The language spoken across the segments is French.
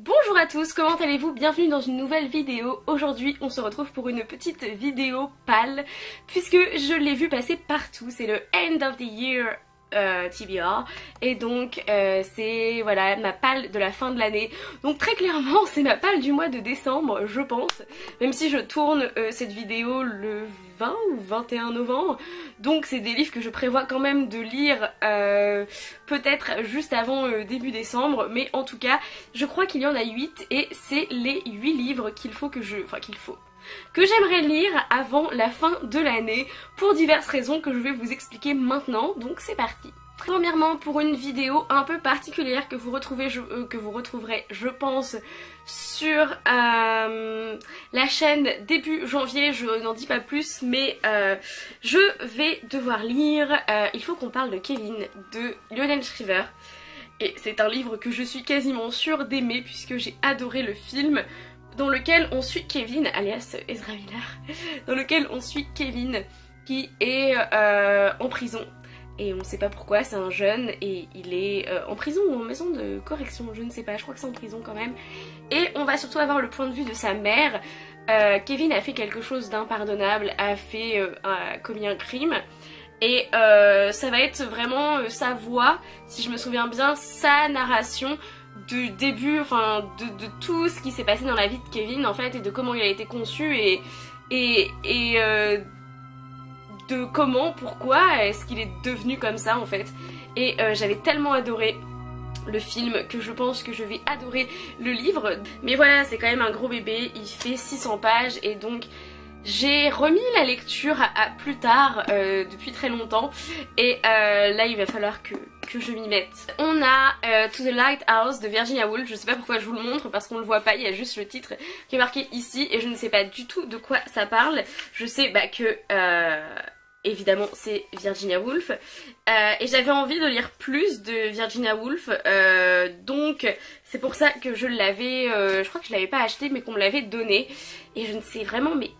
Bonjour à tous, comment allez-vous? Bienvenue dans une nouvelle vidéo. Aujourd'hui on se retrouve pour une petite vidéo pâle puisque je l'ai vu passer partout. C'est le End of the Year TBR et donc c'est voilà ma palle de la fin de l'année. Donc très clairement c'est ma palle du mois de décembre je pense, même si je tourne cette vidéo le 20 ou 21 novembre. Donc c'est des livres que je prévois quand même de lire peut-être juste avant début décembre, mais en tout cas je crois qu'il y en a 8 et c'est les 8 livres que j'aimerais lire avant la fin de l'année pour diverses raisons que je vais vous expliquer maintenant, donc c'est parti. Premièrement, pour une vidéo un peu particulière que vous retrouverez je pense sur la chaîne début janvier, je n'en dis pas plus, mais je vais devoir lire Il faut qu'on parle de Kevin de Lionel Shriver. Et c'est un livre que je suis quasiment sûre d'aimer puisque j'ai adoré le film dans lequel on suit Kevin, alias Ezra Miller, dans lequel on suit Kevin qui est en prison. Et on ne sait pas pourquoi, c'est un jeune et il est en prison ou en maison de correction, je ne sais pas, je crois que c'est en prison quand même. Et on va surtout avoir le point de vue de sa mère. Kevin a fait quelque chose d'impardonnable, a commis un crime. Et ça va être vraiment sa voix, si je me souviens bien, sa narration du début, enfin de tout ce qui s'est passé dans la vie de Kevin en fait, et de comment il a été conçu et de comment, pourquoi est-ce qu'il est devenu comme ça en fait. Et j'avais tellement adoré le film que je pense que je vais adorer le livre. Mais voilà, c'est quand même un gros bébé, il fait 600 pages et donc j'ai remis la lecture à plus tard depuis très longtemps et là il va falloir que je m'y mette. On a To the Lighthouse de Virginia Woolf. Je sais pas pourquoi je vous le montre parce qu'on le voit pas, il y a juste le titre qui est marqué ici et je ne sais pas du tout de quoi ça parle. Je sais que évidemment c'est Virginia Woolf et j'avais envie de lire plus de Virginia Woolf donc c'est pour ça que je l'avais, je crois que je l'avais pas acheté mais qu'on me l'avait donné et je ne sais vraiment mais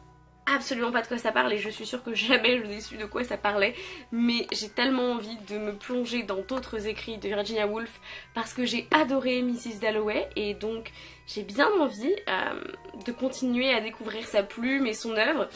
absolument pas de quoi ça parle et je suis sûre que jamais je n'ai su de quoi ça parlait, mais j'ai tellement envie de me plonger dans d'autres écrits de Virginia Woolf parce que j'ai adoré Mrs. Dalloway et donc j'ai bien envie de continuer à découvrir sa plume et son œuvre.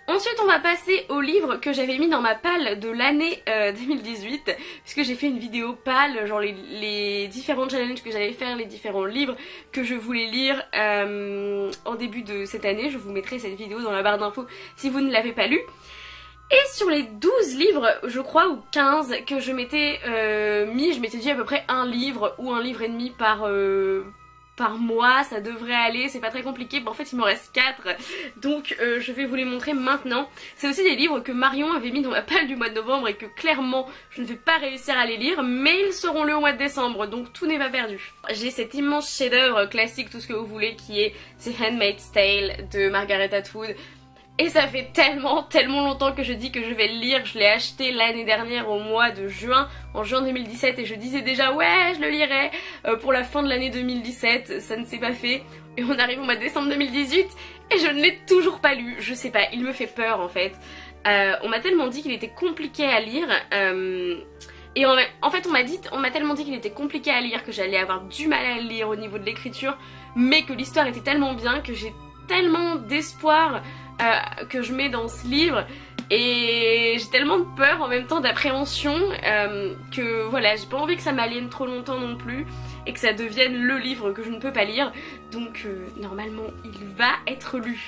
Ensuite on va passer au livre que j'avais mis dans ma palle de l'année 2018 puisque j'ai fait une vidéo palle, genre les différents challenges que j'allais faire, les différents livres que je voulais lire en début de cette année. Je vous mettrai cette vidéo dans la barre d'infos si vous ne l'avez pas lu. Et sur les 12 livres, je crois, ou 15 que je m'étais mis, je m'étais dit à peu près un livre ou un livre et demi par mois, ça devrait aller, c'est pas très compliqué. Bon, en fait il m'en reste 4 donc je vais vous les montrer maintenant. C'est aussi des livres que Marion avait mis dans ma palle du mois de novembre et que clairement je ne vais pas réussir à les lire, mais ils seront lus au mois de décembre donc tout n'est pas perdu. J'ai cet immense chef-d'œuvre classique, tout ce que vous voulez, qui est The Handmaid's Tale de Margaret Atwood. Et ça fait tellement longtemps que je dis que je vais le lire. Je l'ai acheté l'année dernière au mois de juin, en juin 2017 et je disais déjà ouais je le lirai pour la fin de l'année 2017, ça ne s'est pas fait. Et on arrive au mois de décembre 2018 et je ne l'ai toujours pas lu, je sais pas, il me fait peur en fait. On m'a tellement dit qu'il était compliqué à lire et en fait on m'a tellement dit qu'il était compliqué à lire que j'allais avoir du mal à le lire au niveau de l'écriture, mais que l'histoire était tellement bien que j'ai tellement d'espoir que je mets dans ce livre et j'ai tellement de peur en même temps d'appréhension que voilà, j'ai pas envie que ça m'aliène trop longtemps non plus et que ça devienne le livre que je ne peux pas lire, donc normalement il va être lu.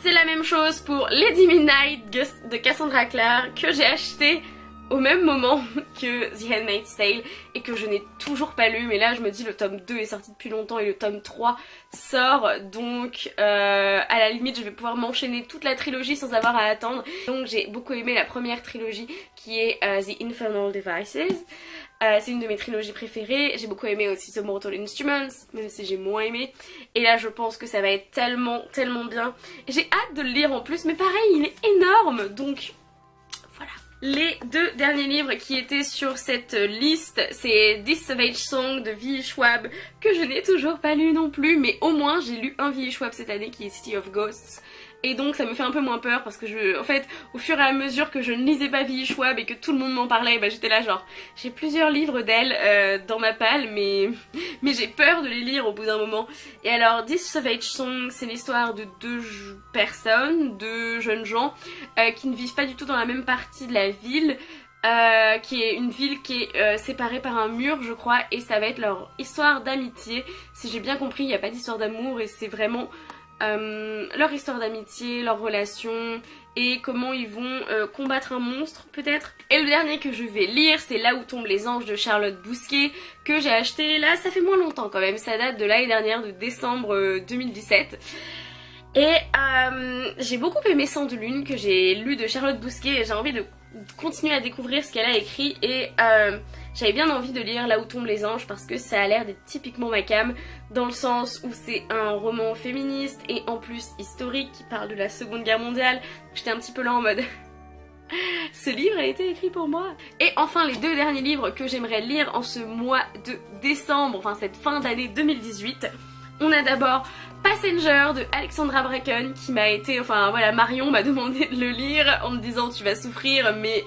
C'est la même chose pour Lady Midnight de Cassandra Clare que j'ai acheté au même moment que The Handmaid's Tale et que je n'ai toujours pas lu, mais là je me dis le tome 2 est sorti depuis longtemps et le tome 3 sort, donc à la limite je vais pouvoir m'enchaîner toute la trilogie sans avoir à attendre. Donc j'ai beaucoup aimé la première trilogie qui est The Infernal Devices, c'est une de mes trilogies préférées. J'ai beaucoup aimé aussi The Mortal Instruments, même si j'ai moins aimé, et là je pense que ça va être tellement bien. J'ai hâte de le lire en plus, mais pareil il est énorme donc voilà. Les 2 derniers livres qui étaient sur cette liste, c'est This Savage Song de V.E. Schwab, que je n'ai toujours pas lu non plus, mais au moins j'ai lu un V.E. Schwab cette année qui est City of Ghosts, et donc ça me fait un peu moins peur parce que en fait au fur et à mesure que je ne lisais pas Vili Schwab et que tout le monde m'en parlait, bah, j'étais là genre j'ai plusieurs livres d'elle dans ma palle mais j'ai peur de les lire au bout d'un moment. Et alors This Savage Song, c'est l'histoire de deux jeunes gens qui ne vivent pas du tout dans la même partie de la ville. Qui est une ville qui est séparée par un mur je crois, et ça va être leur histoire d'amitié. Si j'ai bien compris, il n'y a pas d'histoire d'amour et c'est vraiment leur histoire d'amitié, leur relation et comment ils vont combattre un monstre peut-être. Et le dernier que je vais lire, c'est Là où tombent les anges de Charlotte Bousquet, que j'ai acheté là, ça fait moins longtemps quand même, ça date de l'année dernière, de décembre 2017. Et j'ai beaucoup aimé Sang de Lune que j'ai lu de Charlotte Bousquet et j'ai envie de continuer à découvrir ce qu'elle a écrit, et j'avais bien envie de lire Là où tombent les anges parce que ça a l'air d'être typiquement ma came, dans le sens où c'est un roman féministe et en plus historique qui parle de la Seconde Guerre mondiale. J'étais un petit peu là en mode ce livre a été écrit pour moi. Et enfin les deux derniers livres que j'aimerais lire en ce mois de décembre, enfin cette fin d'année 2018. On a d'abord Passenger de Alexandra Bracken qui m'a été, enfin voilà, Marion m'a demandé de le lire en me disant tu vas souffrir mais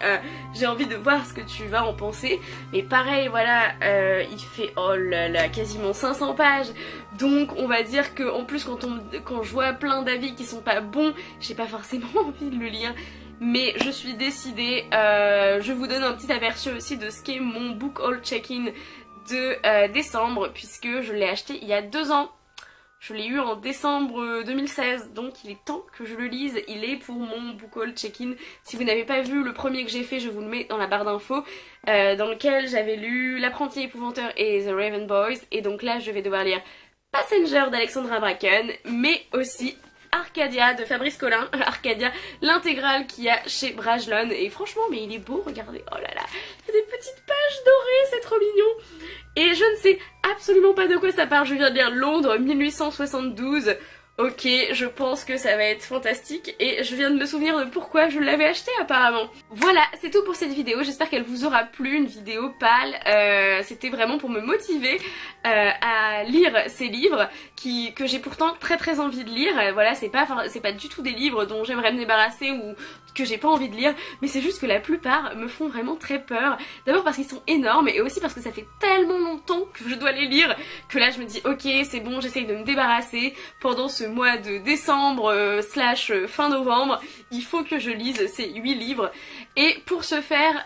j'ai envie de voir ce que tu vas en penser. Mais pareil voilà, il fait oh là là quasiment 500 pages, donc on va dire que en plus quand je vois plein d'avis qui sont pas bons, j'ai pas forcément envie de le lire. Mais je suis décidée, je vous donne un petit aperçu aussi de ce qu'est mon book haul check-in de décembre puisque je l'ai acheté il y a 2 ans. Je l'ai eu en décembre 2016, donc il est temps que je le lise. Il est pour mon book haul check-in. Si vous n'avez pas vu le premier que j'ai fait, je vous le mets dans la barre d'infos, dans lequel j'avais lu L'apprenti épouvanteur et The Raven Boys. Et donc là, je vais devoir lire Passenger d'Alexandra Bracken, mais aussi Arcadia de Fabrice Collin. Arcadia, l'intégrale qu'il y a chez Brajlon. Et franchement, mais il est beau, regardez. Oh là là, il y a des petites pages dorées, c'est trop mignon. Et je ne sais absolument pas de quoi ça parle. Je viens de lire Londres 1872. Ok, je pense que ça va être fantastique et je viens de me souvenir de pourquoi je l'avais acheté apparemment. Voilà, c'est tout pour cette vidéo, j'espère qu'elle vous aura plu, une vidéo pâle. C'était vraiment pour me motiver à lire ces livres que j'ai pourtant très envie de lire. Voilà, c'est pas du tout des livres dont j'aimerais me débarrasser ou que j'ai pas envie de lire, mais c'est juste que la plupart me font vraiment très peur. D'abord parce qu'ils sont énormes et aussi parce que ça fait tellement longtemps que je dois les lire que là je me dis ok c'est bon, j'essaye de me débarrasser pendant ce mois de décembre / fin novembre. Il faut que je lise ces 8 livres et pour ce faire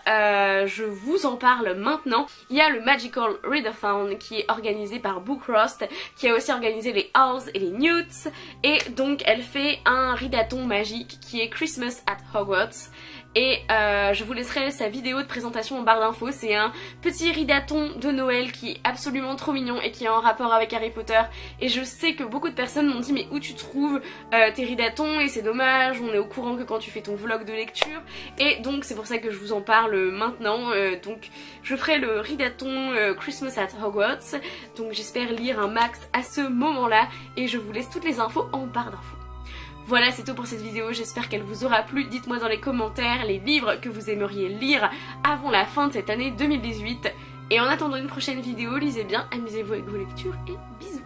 je vous en parle maintenant. Il y a le Magical Readathon qui est organisé par Bookrust, qui a aussi organisé les Owls et les Newts, et donc elle fait un readathon magique qui est Christmas at Hogwarts. Et je vous laisserai sa vidéo de présentation en barre d'infos. C'est un petit readathon de Noël qui est absolument trop mignon et qui est en rapport avec Harry Potter. Et je sais que beaucoup de personnes m'ont dit mais où tu trouves tes readathons, et c'est dommage, on est au courant que quand tu fais ton vlog de lecture. Et donc c'est pour ça que je vous en parle maintenant. Donc je ferai le readathon Christmas at Hogwarts. Donc j'espère lire un max à ce moment-là et je vous laisse toutes les infos en barre d'infos. Voilà, c'est tout pour cette vidéo, j'espère qu'elle vous aura plu. Dites-moi dans les commentaires les livres que vous aimeriez lire avant la fin de cette année 2018. Et en attendant une prochaine vidéo, lisez bien, amusez-vous avec vos lectures et bisous.